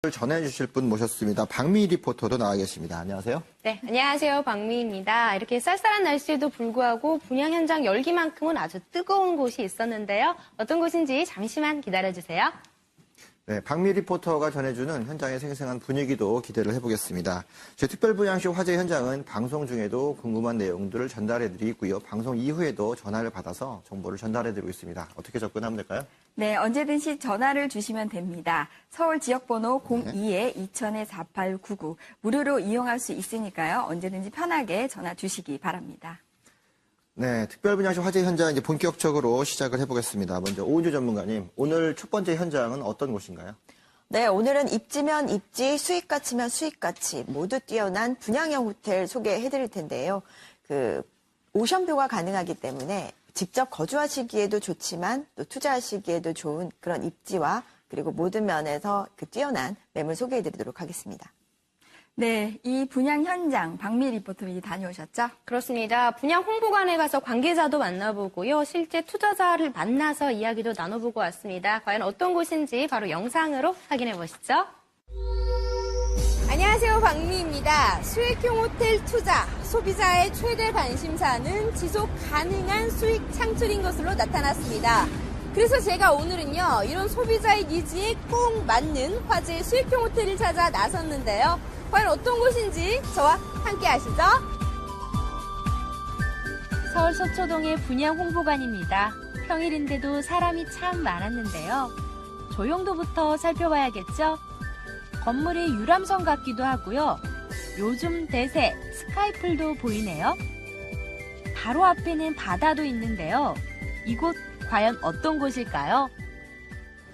전해주실 분 모셨습니다. 박미 리포터도 나와 계십니다. 안녕하세요. 네, 안녕하세요. 박미입니다. 이렇게 쌀쌀한 날씨에도 불구하고 분양 현장 열기만큼은 아주 뜨거운 곳이 있었는데요. 어떤 곳인지 잠시만 기다려주세요. 네, 박미 리포터가 전해주는 현장의 생생한 분위기도 기대를 해보겠습니다. 제 특별분양쇼 화제 현장은 방송 중에도 궁금한 내용들을 전달해드리고 있고요. 방송 이후에도 전화를 받아서 정보를 전달해드리고 있습니다. 어떻게 접근하면 될까요? 네, 언제든지 전화를 주시면 됩니다. 서울 지역번호 02-2000-4899 무료로 이용할 수 있으니까요. 언제든지 편하게 전화 주시기 바랍니다. 네, 특별분양쇼 화제 현장 이제 본격적으로 시작을 해보겠습니다. 먼저 오은주 전문가님, 오늘 첫 번째 현장은 어떤 곳인가요? 네, 오늘은 입지면 입지, 수익가치면 수익가치 모두 뛰어난 분양형 호텔 소개해드릴 텐데요. 오션뷰가 가능하기 때문에 직접 거주하시기에도 좋지만 또 투자하시기에도 좋은 그런 입지와 그리고 모든 면에서 뛰어난 매물 소개해드리도록 하겠습니다. 네, 이 분양 현장 박미 리포터님이 다녀오셨죠? 그렇습니다. 분양 홍보관에 가서 관계자도 만나보고요. 실제 투자자를 만나서 이야기도 나눠보고 왔습니다. 과연 어떤 곳인지 바로 영상으로 확인해 보시죠. 안녕하세요. 박미입니다. 수익형 호텔 투자, 소비자의 최대 관심사는 지속 가능한 수익 창출인 것으로 나타났습니다. 그래서 제가 오늘은요, 이런 소비자의 니즈에 꼭 맞는 화제의 수익형 호텔을 찾아 나섰는데요. 과연 어떤 곳인지 저와 함께 하시죠. 서울 서초동의 분양 홍보관입니다. 평일인데도 사람이 참 많았는데요. 조형도부터 살펴봐야겠죠? 건물이 유람선 같기도 하고요. 요즘 대세 스카이풀도 보이네요. 바로 앞에는 바다도 있는데요. 이곳 과연 어떤 곳일까요?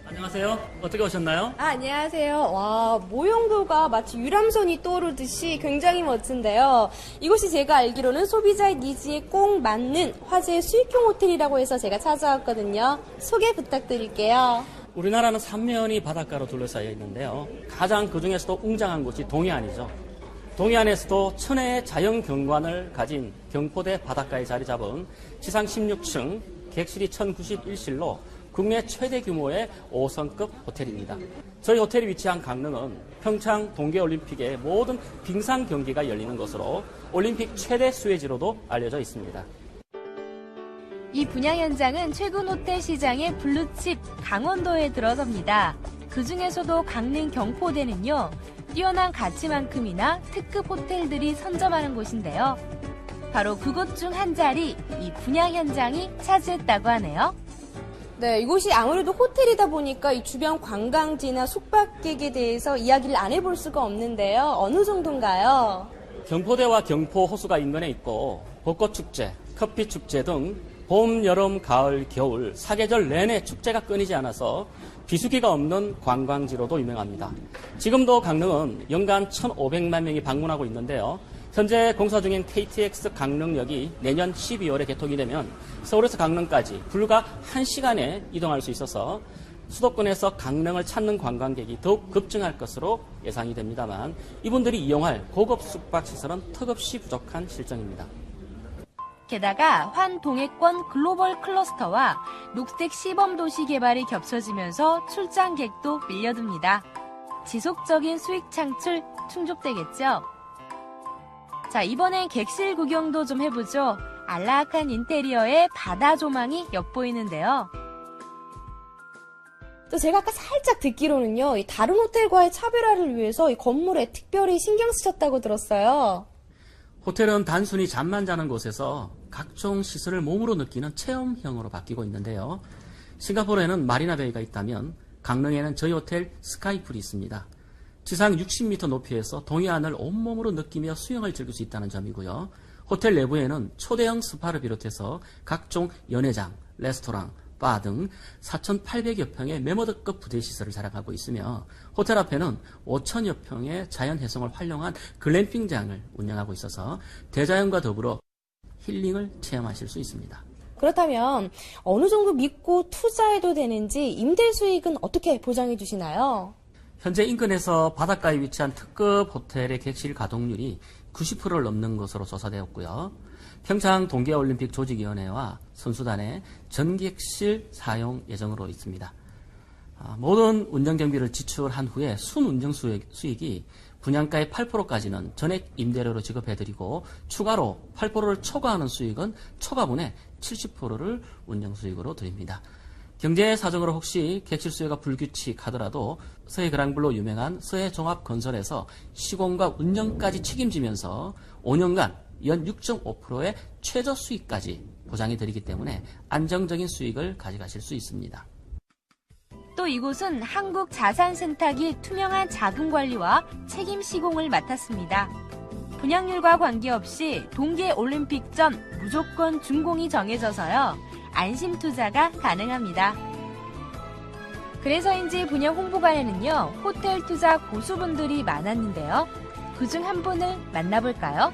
안녕하세요. 어떻게 오셨나요? 안녕하세요. 와, 모형도가 마치 유람선이 떠오르듯이 굉장히 멋진데요. 이곳이 제가 알기로는 소비자의 니즈에 꼭 맞는 화제의 수익형 호텔이라고 해서 제가 찾아왔거든요. 소개 부탁드릴게요. 우리나라는 삼면이 바닷가로 둘러싸여 있는데요. 가장 그중에서도 웅장한 곳이 동해안이죠. 동해안에서도 천혜의 자연 경관을 가진 경포대 바닷가에 자리 잡은 지상 16층, 객실이 1091실로 국내 최대 규모의 5성급 호텔입니다. 저희 호텔이 위치한 강릉은 평창 동계올림픽의 모든 빙상 경기가 열리는 곳으로 올림픽 최대 수혜지로도 알려져 있습니다. 이 분양 현장은 최근 호텔 시장의 블루칩 강원도에 들어섭니다. 그 중에서도 강릉 경포대는요, 뛰어난 가치만큼이나 특급 호텔들이 선점하는 곳인데요. 바로 그곳 중 한 자리, 이 분양 현장이 차지했다고 하네요. 네, 이곳이 아무래도 호텔이다 보니까 이 주변 관광지나 숙박객에 대해서 이야기를 안 해볼 수가 없는데요. 어느 정도인가요? 경포대와 경포 호수가 인근에 있고 벚꽃축제, 커피축제 등 봄, 여름, 가을, 겨울 사계절 내내 축제가 끊이지 않아서 비수기가 없는 관광지로도 유명합니다. 지금도 강릉은 연간 1,500만 명이 방문하고 있는데요. 현재 공사 중인 KTX 강릉역이 내년 12월에 개통이 되면 서울에서 강릉까지 불과 1시간에 이동할 수 있어서 수도권에서 강릉을 찾는 관광객이 더욱 급증할 것으로 예상이 됩니다만 이분들이 이용할 고급 숙박시설은 턱없이 부족한 실정입니다. 게다가 환동해권 글로벌 클러스터와 녹색 시범도시 개발이 겹쳐지면서 출장객도 밀려듭니다. 지속적인 수익 창출 충족되겠죠? 자, 이번엔 객실 구경도 좀 해보죠. 안락한 인테리어에 바다 조망이 엿보이는데요. 또 제가 아까 살짝 듣기로는요, 이 다른 호텔과의 차별화를 위해서 이 건물에 특별히 신경 쓰셨다고 들었어요. 호텔은 단순히 잠만 자는 곳에서 각종 시설을 몸으로 느끼는 체험형으로 바뀌고 있는데요. 싱가포르에는 마리나베이가 있다면 강릉에는 저희 호텔 스카이풀이 있습니다. 지상 60m 높이에서 동해안을 온몸으로 느끼며 수영을 즐길 수 있다는 점이고요. 호텔 내부에는 초대형 스파를 비롯해서 각종 연회장, 레스토랑, 바 등 4,800여 평의 메모드급 부대시설을 자랑하고 있으며 호텔 앞에는 5,000여 평의 자연해성을 활용한 글램핑장을 운영하고 있어서 대자연과 더불어 힐링을 체험하실 수 있습니다. 그렇다면 어느 정도 믿고 투자해도 되는지 임대 수익은 어떻게 보장해 주시나요? 현재 인근에서 바닷가에 위치한 특급 호텔의 객실 가동률이 90%를 넘는 것으로 조사되었고요. 평창 동계올림픽 조직위원회와 선수단의 전객실 사용 예정으로 있습니다. 모든 운영 경비를 지출한 후에 순운영 수익이 분양가의 8%까지는 전액 임대료로 지급해드리고 추가로 8%를 초과하는 수익은 초과분의 70%를 운영 수익으로 드립니다. 경제 사정으로 혹시 객실 수요가 불규칙하더라도 서해 그랑블로 유명한 서해종합건설에서 시공과 운영까지 책임지면서 5년간 연 6.5%의 최저 수익까지 보장해 드리기 때문에 안정적인 수익을 가져가실 수 있습니다. 또 이곳은 한국자산센탁이 투명한 자금 관리와 책임 시공을 맡았습니다. 분양률과 관계없이 동계올림픽 전 무조건 준공이 정해져서요. 안심 투자가 가능합니다. 그래서인지 분양 홍보관에는요. 호텔 투자 고수분들이 많았는데요. 그중 한 분을 만나볼까요?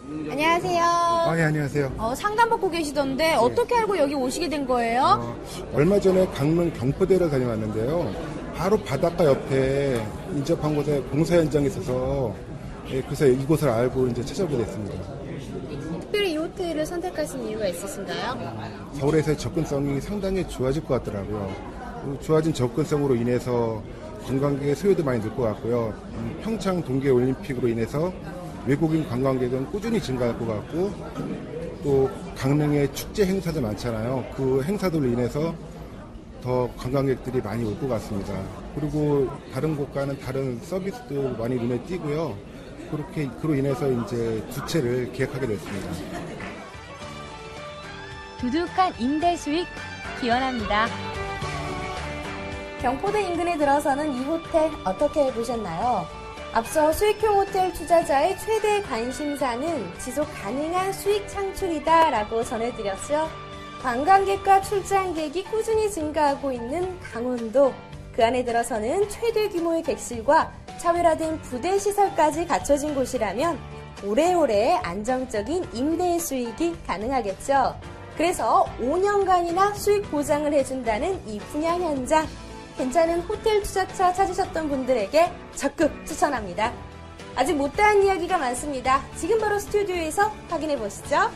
안녕하세요. 네, 안녕하세요. 상담 받고 계시던데 어떻게 알고 여기 오시게 된 거예요? 얼마 전에 강릉 경포대를 다녀왔는데요. 바로 바닷가 옆에 인접한 곳에 공사 현장이 있어서 그래서 이곳을 알고 이제 찾아오게 됐습니다. 특별히 이 호텔을 선택하신 이유가 있으신가요? 서울에서의 접근성이 상당히 좋아질 것 같더라고요. 좋아진 접근성으로 인해서 관광객의 수요도 많이 늘 것 같고요. 평창 동계올림픽으로 인해서 외국인 관광객은 꾸준히 증가할 것 같고 또 강릉에 축제 행사도 많잖아요. 그 행사들로 인해서 더 관광객들이 많이 올 것 같습니다. 그리고 다른 곳과는 다른 서비스도 많이 눈에 띄고요. 그로 인해서 이제 두 채를 계약하게 됐습니다. 두둑한 임대 수익 기원합니다. 경포대 인근에 들어서는 이 호텔 어떻게 보셨나요? 앞서 수익형 호텔 투자자의 최대 관심사는 지속 가능한 수익 창출이다라고 전해드렸죠. 관광객과 출장객이 꾸준히 증가하고 있는 강원도. 그 안에 들어서는 최대 규모의 객실과 차별화된 부대 시설까지 갖춰진 곳이라면 오래오래 안정적인 임대 수익이 가능하겠죠. 그래서 5년간이나 수익 보장을 해준다는 이 분양 현장. 괜찮은 호텔 투자처 찾으셨던 분들에게 적극 추천합니다. 아직 못다한 이야기가 많습니다. 지금 바로 스튜디오에서 확인해 보시죠.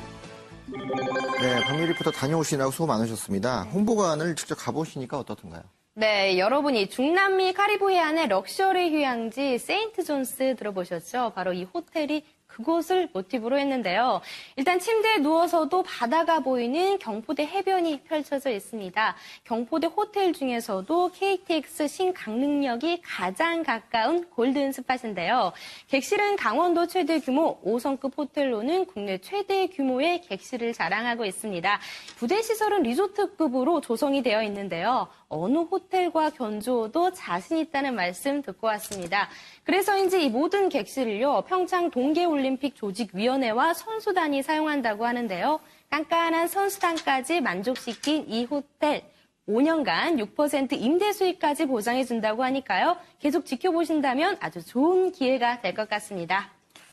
네, 박미 리포터 다녀오시느라고 수고 많으셨습니다. 홍보관을 직접 가보시니까 어떻던가요? 네, 여러분이 중남미 카리브 해안의 럭셔리 휴양지 세인트 존스 들어보셨죠? 바로 이 호텔이 그곳을 모티브로 했는데요. 일단 침대에 누워서도 바다가 보이는 경포대 해변이 펼쳐져 있습니다. 경포대 호텔 중에서도 KTX 신강릉역이 가장 가까운 골든 스팟인데요. 객실은 강원도 최대 규모 5성급 호텔로는 국내 최대 규모의 객실을 자랑하고 있습니다. 부대 시설은 리조트급으로 조성이 되어 있는데요. 어느 호텔과 견주어도 자신 있다는 말씀 듣고 왔습니다. 그래서인지 이 모든 객실을요, 평창 동계올림픽 조직위원회와 선수단이 사용한다고 하는데요. 깐깐한 선수단까지 만족시킨 이 호텔, 5년간 6% 임대 수익까지 보장해준다고 하니까요. 계속 지켜보신다면 아주 좋은 기회가 될 것 같습니다.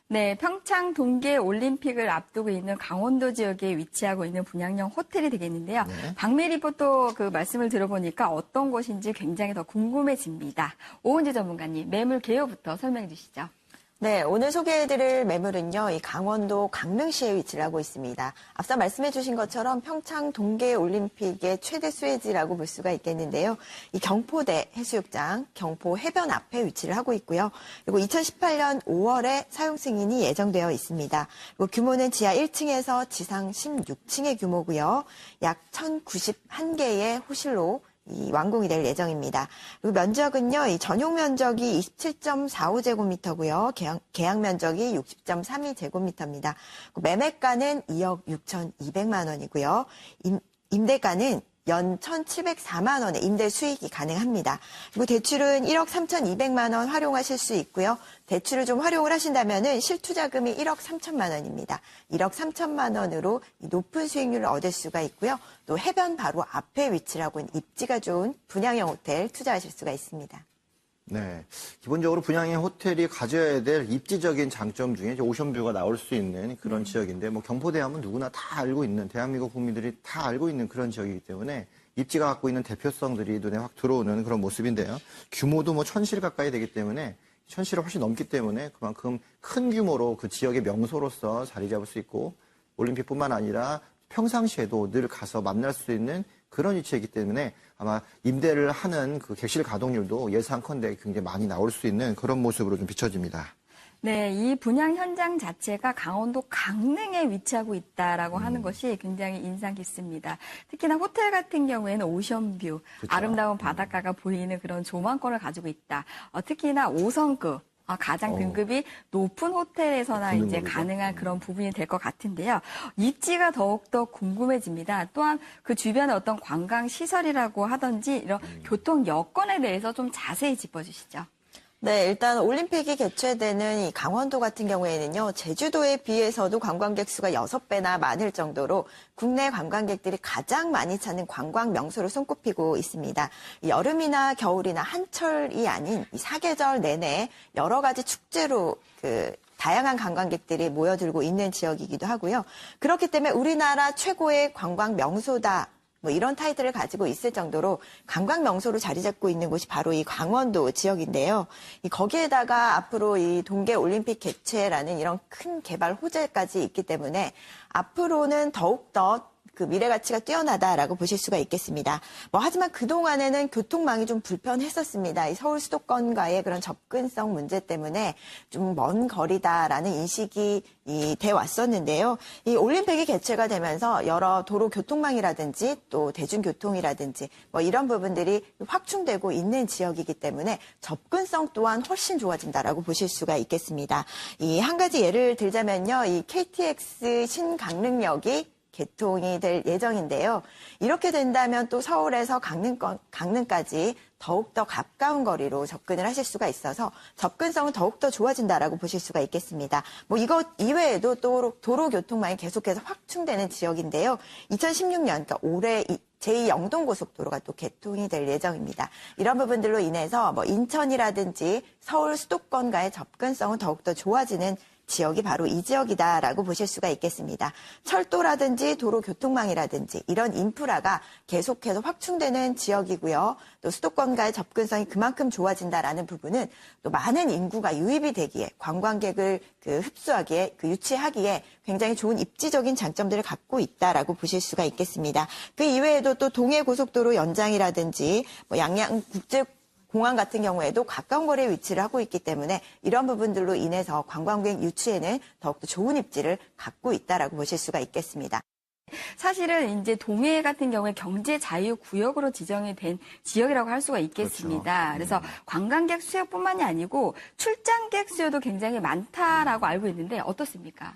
네, 평창 동계올림픽을 앞두고 있는 강원도 지역에 위치하고 있는 분양형 호텔이 되겠는데요. 네. 박미 리포터 그 말씀을 들어보니까 어떤 곳인지 굉장히 더 궁금해집니다. 오은지 전문가님, 매물 개요부터 설명해 주시죠. 네, 오늘 소개해드릴 매물은요, 이 강원도 강릉시에 위치를 하고 있습니다. 앞서 말씀해주신 것처럼 평창 동계올림픽의 최대 수혜지라고 볼 수가 있겠는데요. 이 경포대 해수욕장, 경포 해변 앞에 위치를 하고 있고요. 그리고 2018년 5월에 사용 승인이 예정되어 있습니다. 그리고 규모는 지하 1층에서 지상 16층의 규모고요. 약 1,091개의 호실로 이 완공이 될 예정입니다. 그리고 면적은요, 이 전용 면적이 27.45제곱미터고요. 계약 면적이 60.32제곱미터입니다. 매매가는 2억 6,200만 원이고요. 임대가는 연 1,704만 원의 임대 수익이 가능합니다. 그리고 대출은 1억 3,200만 원 활용하실 수 있고요. 대출을 좀 활용을 하신다면은 실투자금이 1억 3천만 원입니다. 1억 3천만 원으로 높은 수익률을 얻을 수가 있고요. 또 해변 바로 앞에 위치를 하고 있는 입지가 좋은 분양형 호텔 투자하실 수가 있습니다. 네. 기본적으로 분양형 호텔이 가져야 될 입지적인 장점 중에 이제 오션뷰가 나올 수 있는 그런 지역인데, 뭐 경포대 하면 누구나 다 알고 있는, 대한민국 국민들이 다 알고 있는 그런 지역이기 때문에 입지가 갖고 있는 대표성들이 눈에 확 들어오는 그런 모습인데요. 규모도 뭐 1,000실 가까이 되기 때문에 1,000실을 훨씬 넘기 때문에 그만큼 큰 규모로 그 지역의 명소로서 자리 잡을 수 있고, 올림픽뿐만 아니라 평상시에도 늘 가서 만날 수 있는 그런 위치이기 때문에 아마 임대를 하는 그 객실 가동률도 예상컨대 굉장히 많이 나올 수 있는 그런 모습으로 좀 비춰집니다. 네, 이 분양 현장 자체가 강원도 강릉에 위치하고 있다라고 하는 것이 굉장히 인상 깊습니다. 특히나 호텔 같은 경우에는 오션뷰, 그렇죠. 아름다운 바닷가가 보이는 그런 조망권을 가지고 있다. 특히나 5성급, 가장 등급이 높은 호텔에서나 붙는 이제 거죠. 가능한 그런 부분이 될 것 같은데요. 입지가 더욱더 궁금해집니다. 또한 그 주변의 어떤 관광 시설이라고 하든지 이런 교통 여건에 대해서 좀 자세히 짚어주시죠. 네, 일단 올림픽이 개최되는 이 강원도 같은 경우에는요, 제주도에 비해서도 관광객 수가 6배나 많을 정도로 국내 관광객들이 가장 많이 찾는 관광 명소로 손꼽히고 있습니다. 이 여름이나 겨울이나 한철이 아닌 이 사계절 내내 여러 가지 축제로 다양한 관광객들이 모여들고 있는 지역이기도 하고요. 그렇기 때문에 우리나라 최고의 관광 명소다. 뭐 이런 타이틀을 가지고 있을 정도로 관광 명소로 자리 잡고 있는 곳이 바로 이 강원도 지역인데요. 거기에다가 앞으로 이 동계 올림픽 개최라는 이런 큰 개발 호재까지 있기 때문에 앞으로는 더욱더 그 미래 가치가 뛰어나다라고 보실 수가 있겠습니다. 하지만 그동안에는 교통망이 좀 불편했었습니다. 이 서울 수도권과의 그런 접근성 문제 때문에 좀 먼 거리다라는 인식이 돼 왔었는데요. 이 올림픽이 개최가 되면서 여러 도로 교통망이라든지 또 대중교통이라든지 이런 부분들이 확충되고 있는 지역이기 때문에 접근성 또한 훨씬 좋아진다라고 보실 수가 있겠습니다. 이 한 가지 예를 들자면요. 이 KTX 신강릉역이 개통이 될 예정인데요. 이렇게 된다면 또 서울에서 강릉까지 더욱더 가까운 거리로 접근을 하실 수가 있어서 접근성은 더욱더 좋아진다라고 보실 수가 있겠습니다. 이것 이외에도 또 도로교통망이 계속해서 확충되는 지역인데요. 2016년, 그러니까 올해 제2 영동고속도로가 또 개통이 될 예정입니다. 이런 부분들로 인해서 인천이라든지 서울 수도권과의 접근성은 더욱더 좋아지는 지역이 바로 이 지역이다라고 보실 수가 있겠습니다. 철도라든지 도로교통망이라든지 이런 인프라가 계속해서 확충되는 지역이고요. 또 수도권과의 접근성이 그만큼 좋아진다라는 부분은 또 많은 인구가 유입이 되기에 관광객을 흡수하기에 유치하기에 굉장히 좋은 입지적인 장점들을 갖고 있다라고 보실 수가 있겠습니다. 그 이외에도 또 동해고속도로 연장이라든지 양양국제공항 같은 경우에도 가까운 거리에 위치를 하고 있기 때문에 이런 부분들로 인해서 관광객 유치에는 더욱더 좋은 입지를 갖고 있다라고 보실 수가 있겠습니다. 사실은 이제 동해 같은 경우에 경제 자유 구역으로 지정이 된 지역이라고 할 수가 있겠습니다. 그렇죠. 그래서 관광객 수요뿐만이 아니고 출장객 수요도 굉장히 많다라고 알고 있는데 어떻습니까?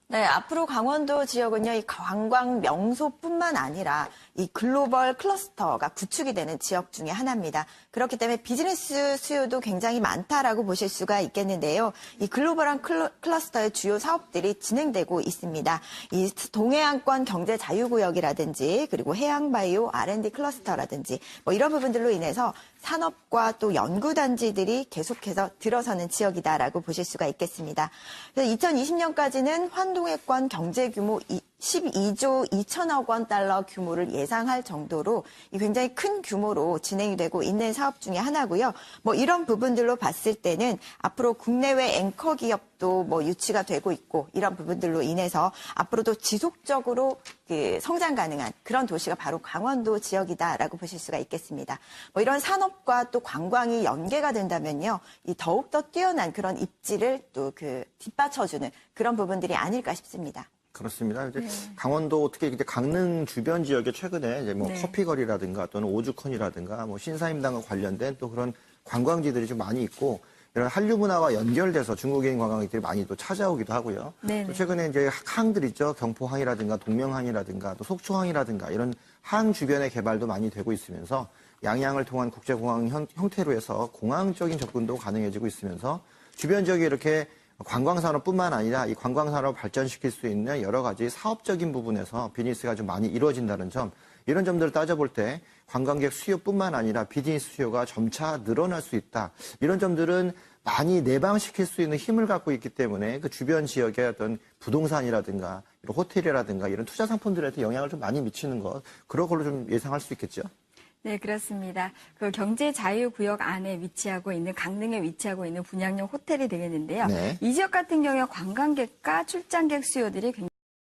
네, 앞으로 강원도 지역은요, 이 관광 명소뿐만 아니라 이 글로벌 클러스터가 구축이 되는 지역 중에 하나입니다. 그렇기 때문에 비즈니스 수요도 굉장히 많다라고 보실 수가 있겠는데요. 이 글로벌한 클러스터의 주요 사업들이 진행되고 있습니다. 이 동해안권 경제 자유구역이라든지 그리고 해양바이오 R&D 클러스터라든지 이런 부분들로 인해서 산업과 또 연구단지들이 계속해서 들어서는 지역이다라고 보실 수가 있겠습니다. 그래서 2020년까지는 환동해권 경제 규모 12조 2천억 원 달러 규모를 예상할 정도로 굉장히 큰 규모로 진행이 되고 있는 사업 중에 하나고요. 이런 부분들로 봤을 때는 앞으로 국내외 앵커 기업도 유치가 되고 있고 이런 부분들로 인해서 앞으로도 지속적으로 성장 가능한 그런 도시가 바로 강원도 지역이다라고 보실 수가 있겠습니다. 이런 산업과 또 관광이 연계가 된다면요, 이 더욱더 뛰어난 그런 입지를 또 뒷받쳐주는 그런 부분들이 아닐까 싶습니다. 그렇습니다. 이제 강원도 특히 이제 강릉 주변 지역에 최근에 이제 네. 커피거리라든가 또는 오죽헌이라든가 신사임당과 관련된 또 그런 관광지들이 좀 많이 있고 이런 한류 문화와 연결돼서 중국인 관광객들이 많이 또 찾아오기도 하고요. 네네. 또 최근에 이제 항들 있죠. 경포항이라든가 동명항이라든가 또 속초항이라든가 이런 항 주변의 개발도 많이 되고 있으면서 양양을 통한 국제공항 형태로 해서 공항적인 접근도 가능해지고 있으면서 주변 지역에 이렇게 관광산업뿐만 아니라 이 관광산업을 발전시킬 수 있는 여러 가지 사업적인 부분에서 비즈니스가 좀 많이 이루어진다는 점, 이런 점들을 따져볼 때 관광객 수요뿐만 아니라 비즈니스 수요가 점차 늘어날 수 있다. 이런 점들은 많이 내방시킬 수 있는 힘을 갖고 있기 때문에 그 주변 지역의 어떤 부동산이라든가 이런 호텔이라든가 이런 투자 상품들한테 영향을 좀 많이 미치는 것, 그런 걸로 좀 예상할 수 있겠죠. 네, 그렇습니다. 그 경제 자유구역 안에 위치하고 있는 강릉에 위치하고 있는 분양용 호텔이 되겠는데요. 네. 이 지역 같은 경우에 관광객과 출장객 수요들이 굉장히